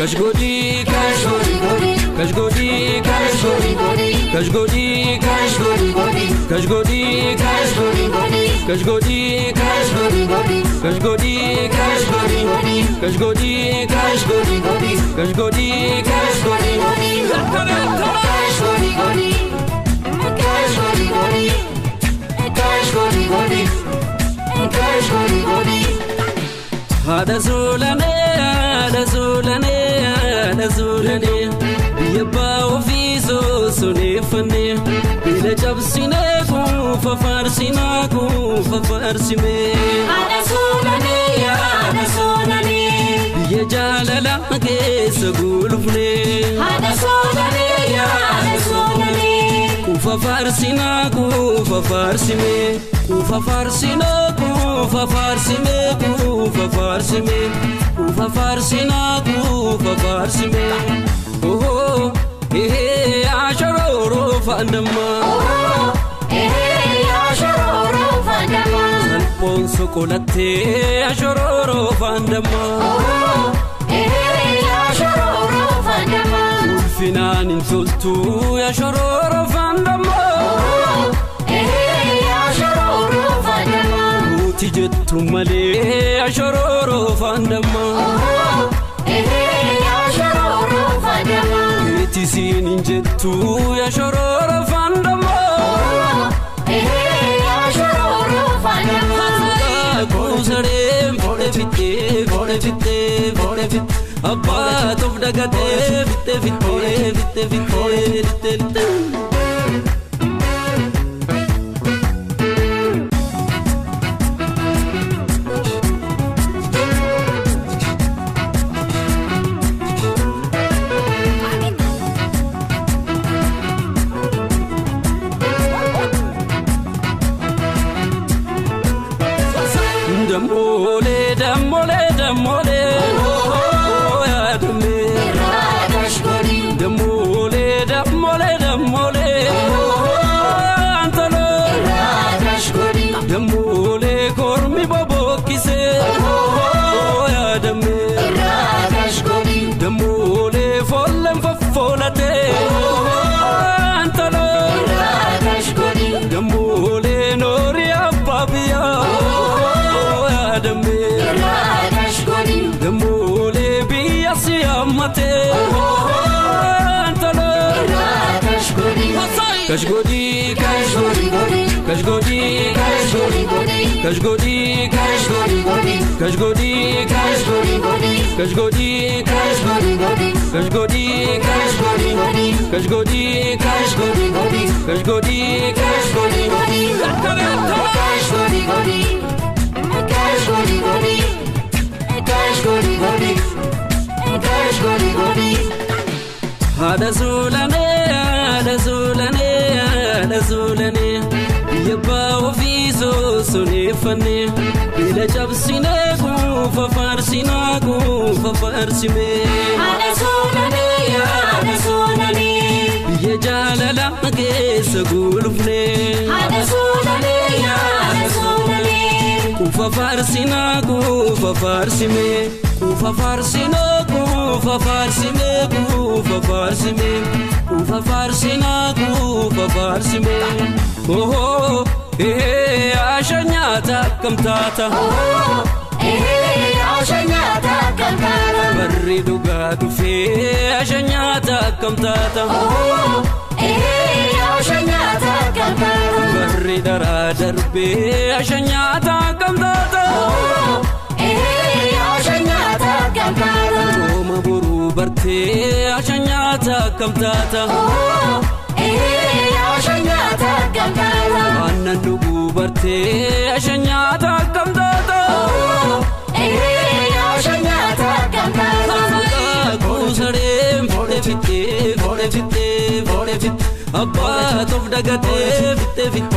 Kashgodi, kashgodi, kashgodi, kashgodi, kashgodi, kashgodi, kashgodi, kashgodi, kashgodi, kashgodi, kashgodi, kashgodi, kashgodi, kashgodi, kashgodi, kashgodi. Hada zulane, hada zulane, hada zulane. Yabba ofiso sunefane. Bila jabsine kufa farsina kufa farsime. Hada zulane, hada zulane. Jalala ke sagulfne. Hada zulane, hada zulane. Kufa farsina kufa farsime. Kufa farsina kufa farsime. Kufa farsime. Kufa farsina kufa farsime. Oh ashororo fandama. Ashororo fandama. Salpon sokolate ashororo fandama. Ashororo fandama. Ulfinan intultu ashororo fandama. Ashororo fandama. Utijettu male ashororo fandama. Ashororo fandama. Etisin injettu ashororo fandama. Ashororo fandama. Kusare bode fitte abba tof dagate fitte Damole, damole, damole, oh ya dame. Kashgodi. Damole, damole, damole, oh antalo. Kashgodi. Damole, kormi bobo kise, oh ya dame. Kashgodi. Damole, follem folate, oh antalo. Kashgodi. Damole, nori ababia. Kashgodi. Damole biyasi amate antalo. Kashgodi. Kashgodi, kashgodi, kashgodi, kashgodi, kashgodi, kashgodi, kashgodi, kashgodi, kashgodi, kashgodi, kashgodi, kashgodi, kashgodi, kashgodi, kashgodi, Hada zulane, hada zulane, hada zulane. Yabba ofiso sunefane. Bila jabsine kufa farsina kufa farsime. Hada zulane, hada zulane. Jalala ke sagulfne. Hada zulane, hada zulane. Kufa farsina kufa farsime. Kufa farsina kufa farsime. Kufa farsime. Kufa farsina kufa farsime. Oh ashanyata kamtata. Ashanyata kamtata. Barri duga dufe ashanyata kamtata. Ashanyata kamtata. Barri dara darbe ashanyata kamtata. Ashanyata kamtata. Roma buru barte ashanyata kamtata. Ashanyata kamtata. Annan dugu barte ashanyata kamtata. Ashanyata kamtata. Kusare bode fitte abba tof dagate fitte